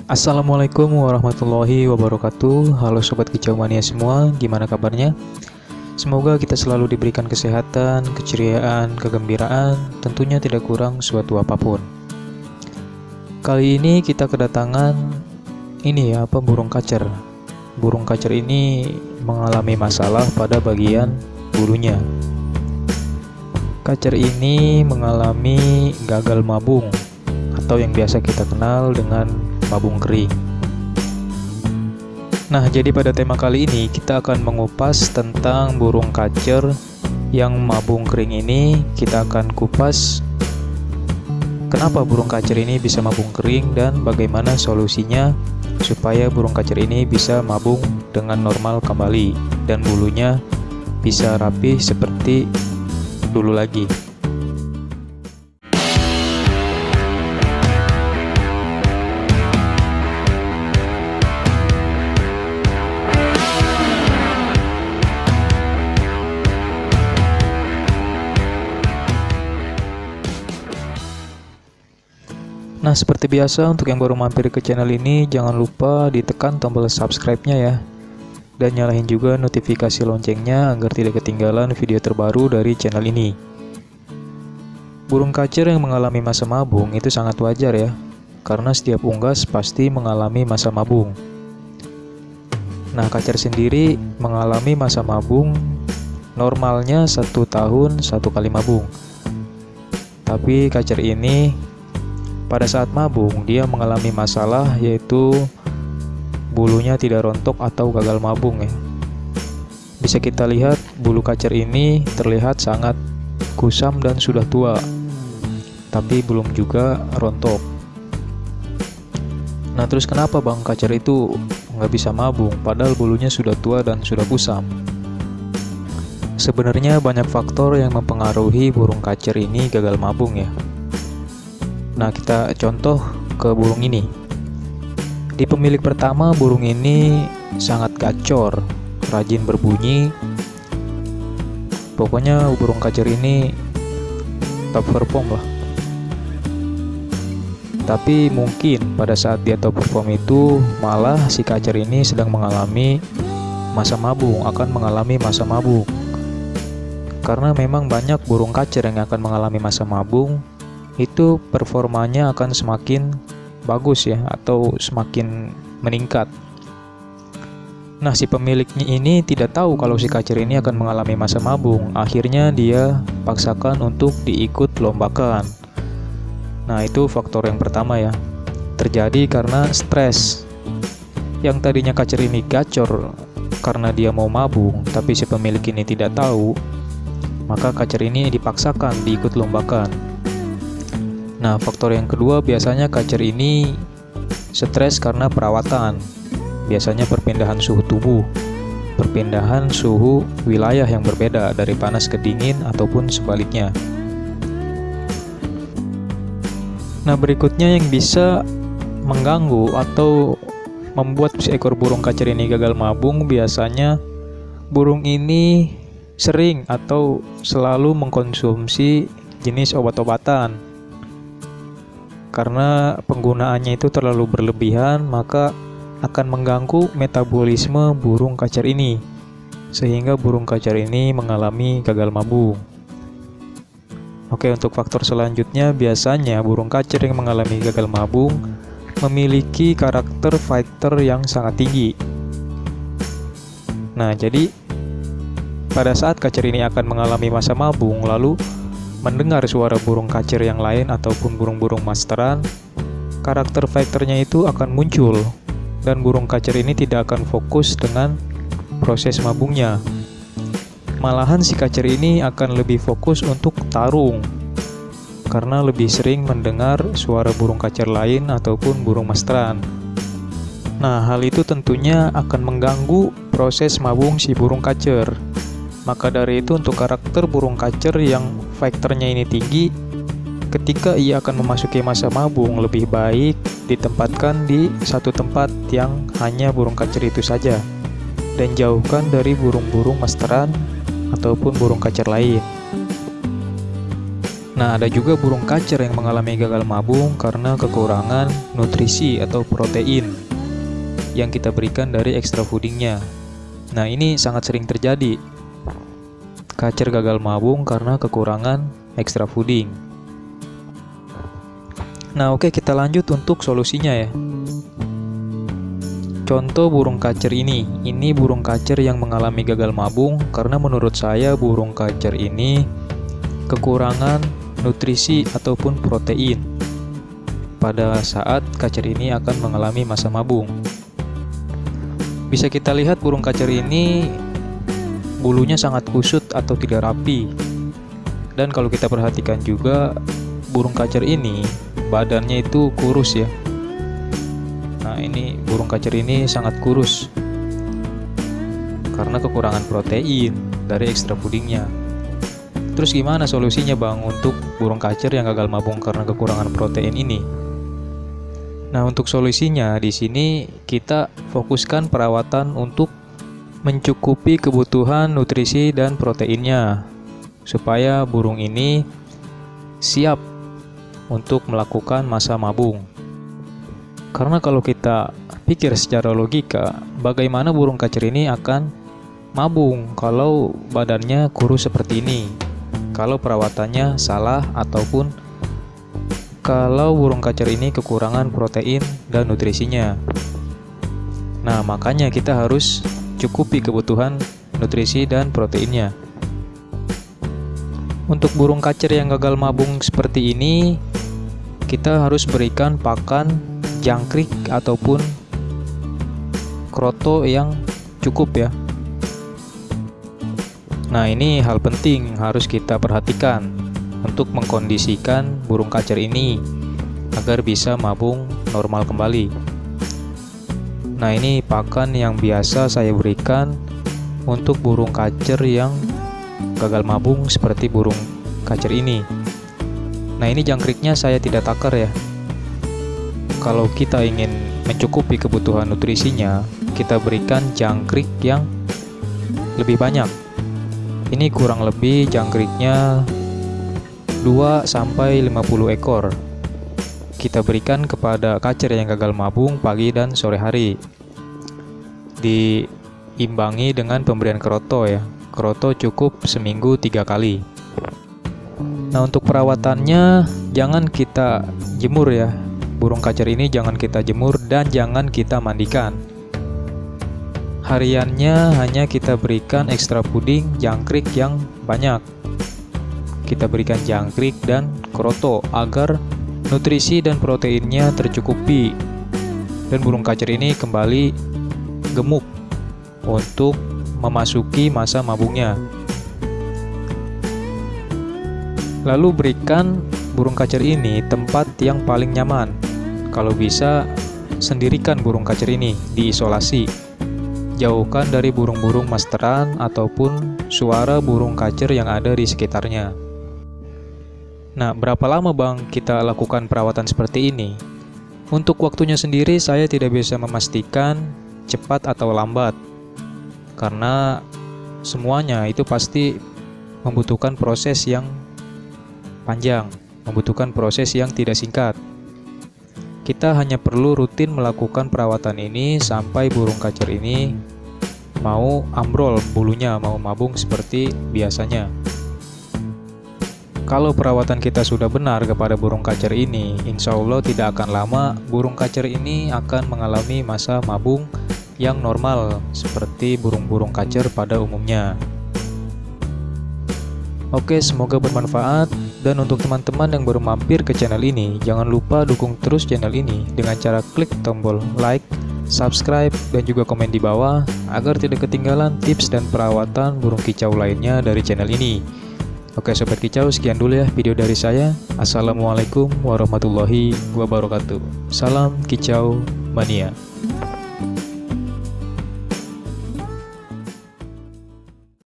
Assalamualaikum warahmatullahi wabarakatuh. Halo Sobat Kicau Mania semua, gimana kabarnya? Semoga kita selalu diberikan kesehatan, keceriaan, kegembiraan, tentunya tidak kurang suatu apapun. Kali ini kita kedatangan burung kacer. Burung kacer ini mengalami masalah pada bagian bulunya. Kacer ini mengalami gagal mabung atau yang biasa kita kenal dengan mabung kering. Nah, jadi pada tema kali ini kita akan mengupas tentang burung kacer yang mabung kering ini. Kita akan kupas kenapa burung kacer ini bisa mabung kering dan bagaimana solusinya supaya burung kacer ini bisa mabung dengan normal kembali dan bulunya bisa rapi seperti dulu lagi. Nah, seperti biasa untuk yang baru mampir ke channel ini, jangan lupa ditekan tombol subscribe-nya ya. Dan nyalain juga notifikasi loncengnya agar tidak ketinggalan video terbaru dari channel ini. Burung kacer yang mengalami masa mabung itu sangat wajar ya, karena setiap unggas pasti mengalami masa mabung. Nah, kacer sendiri mengalami masa mabung normalnya 1 tahun 1 kali mabung. Tapi kacer ini pada saat mabung dia mengalami masalah, yaitu bulunya tidak rontok atau gagal mabung ya. Bisa kita lihat bulu kacer ini terlihat sangat kusam dan sudah tua, tapi belum juga rontok. Nah, terus kenapa bang kacer itu nggak bisa mabung padahal bulunya sudah tua dan sudah kusam? Sebenarnya banyak faktor yang mempengaruhi burung kacer ini gagal mabung ya. Nah, kita contoh ke burung ini. Di pemilik pertama, burung ini sangat gacor, rajin berbunyi. Pokoknya burung kacer ini top perform lah. Tapi mungkin pada saat dia top perform itu malah si kacer ini sedang mengalami masa mabung, akan mengalami masa mabung. Karena memang banyak burung kacer yang akan mengalami masa mabung, itu performanya akan semakin bagus ya, atau semakin meningkat. Nah, si pemiliknya ini tidak tahu kalau si kacer ini akan mengalami masa mabung. Akhirnya dia paksakan untuk diikut lombakan. Nah, itu faktor yang pertama ya. Terjadi karena stres. Yang tadinya kacer ini gacor karena dia mau mabung, tapi si pemilik ini tidak tahu, maka kacer ini dipaksakan diikut lombakan. Nah, faktor yang kedua biasanya kacer ini stres karena perawatan. Biasanya perpindahan suhu tubuh, perpindahan suhu wilayah yang berbeda dari panas ke dingin ataupun sebaliknya. Nah, berikutnya yang bisa mengganggu atau membuat seekor burung kacer ini gagal mabung, biasanya burung ini sering atau selalu mengkonsumsi jenis obat-obatan. Karena penggunaannya itu terlalu berlebihan, maka akan mengganggu metabolisme burung kacer ini, sehingga burung kacer ini mengalami gagal mabung. Oke, untuk faktor selanjutnya, biasanya burung kacer yang mengalami gagal mabung memiliki karakter fighter yang sangat tinggi. Nah, jadi pada saat kacer ini akan mengalami masa mabung, lalu mendengar suara burung kacer yang lain ataupun burung-burung masteran, karakter fighternya itu akan muncul dan burung kacer ini tidak akan fokus dengan proses mabungnya. Malahan si kacer ini akan lebih fokus untuk tarung karena lebih sering mendengar suara burung kacer lain ataupun burung masteran. Nah, hal itu tentunya akan mengganggu proses mabung si burung kacer. Maka dari itu, untuk karakter burung kacer yang fighternya ini tinggi, ketika ia akan memasuki masa mabung, lebih baik ditempatkan di satu tempat yang hanya burung kacer itu saja, dan jauhkan dari burung-burung masteran ataupun burung kacer lain. Nah, ada juga burung kacer yang mengalami gagal mabung karena kekurangan nutrisi atau protein yang kita berikan dari extra foodingnya. Nah, ini sangat sering terjadi. Kacer gagal mabung karena kekurangan extra fooding. Nah, oke, kita lanjut untuk solusinya ya. Contoh burung kacer ini burung kacer yang mengalami gagal mabung karena menurut saya burung kacer ini kekurangan nutrisi ataupun protein pada saat kacer ini akan mengalami masa mabung. Bisa kita lihat burung kacer ini bulunya sangat kusut atau tidak rapi. Dan kalau kita perhatikan juga burung kacer ini badannya itu kurus ya. Nah, ini burung kacer ini sangat kurus karena kekurangan protein dari extra foodingnya. Terus gimana solusinya Bang untuk burung kacer yang gagal mabung karena kekurangan protein ini? Nah, untuk solusinya di sini kita fokuskan perawatan untuk mencukupi kebutuhan nutrisi dan proteinnya supaya burung ini siap untuk melakukan masa mabung. Karena kalau kita pikir secara logika, bagaimana burung kacer ini akan mabung kalau badannya kurus seperti ini? Kalau perawatannya salah ataupun kalau burung kacer ini kekurangan protein dan nutrisinya. Nah, makanya kita harus cukupi kebutuhan nutrisi dan proteinnya. Untuk burung kacer yang gagal mabung seperti ini, kita harus berikan pakan jangkrik ataupun kroto yang cukup ya. Nah, ini hal penting harus kita perhatikan untuk mengkondisikan burung kacer ini agar bisa mabung normal kembali. Nah, ini pakan yang biasa saya berikan untuk burung kacer yang gagal mabung seperti burung kacer ini. Nah, ini jangkriknya saya tidak takar ya. Kalau kita ingin mencukupi kebutuhan nutrisinya, kita berikan jangkrik yang lebih banyak. Ini kurang lebih jangkriknya 2-50 ekor. Kita berikan kepada kacer yang gagal mabung pagi dan sore hari. Diimbangi dengan pemberian kroto ya. Kroto cukup seminggu 3 kali. Nah, untuk perawatannya jangan kita jemur ya. Burung kacer ini jangan kita jemur dan jangan kita mandikan. Hariannya hanya kita berikan extra fooding jangkrik yang banyak. Kita berikan jangkrik dan kroto agar nutrisi dan proteinnya tercukupi dan burung kacer ini kembali gemuk untuk memasuki masa mabungnya. Lalu berikan burung kacer ini tempat yang paling nyaman. Kalau bisa sendirikan burung kacer ini, diisolasi. Jauhkan dari burung-burung masteran ataupun suara burung kacer yang ada di sekitarnya. Nah, berapa lama Bang kita lakukan perawatan seperti ini? Untuk waktunya sendiri saya tidak bisa memastikan cepat atau lambat. Karena semuanya itu pasti membutuhkan proses yang panjang, membutuhkan proses yang tidak singkat. Kita hanya perlu rutin melakukan perawatan ini sampai burung kacer ini mau ambrol bulunya, mau mabung seperti biasanya. Kalau perawatan kita sudah benar kepada burung kacer ini, insya Allah tidak akan lama burung kacer ini akan mengalami masa mabung yang normal seperti burung-burung kacer pada umumnya. Oke, semoga bermanfaat. Dan untuk teman-teman yang baru mampir ke channel ini, jangan lupa dukung terus channel ini dengan cara klik tombol like, subscribe, dan juga komen di bawah agar tidak ketinggalan tips dan perawatan burung kicau lainnya dari channel ini. Oke Sobat Kicau, sekian dulu ya video dari saya. Assalamualaikum warahmatullahi wabarakatuh. Salam Kicau Mania.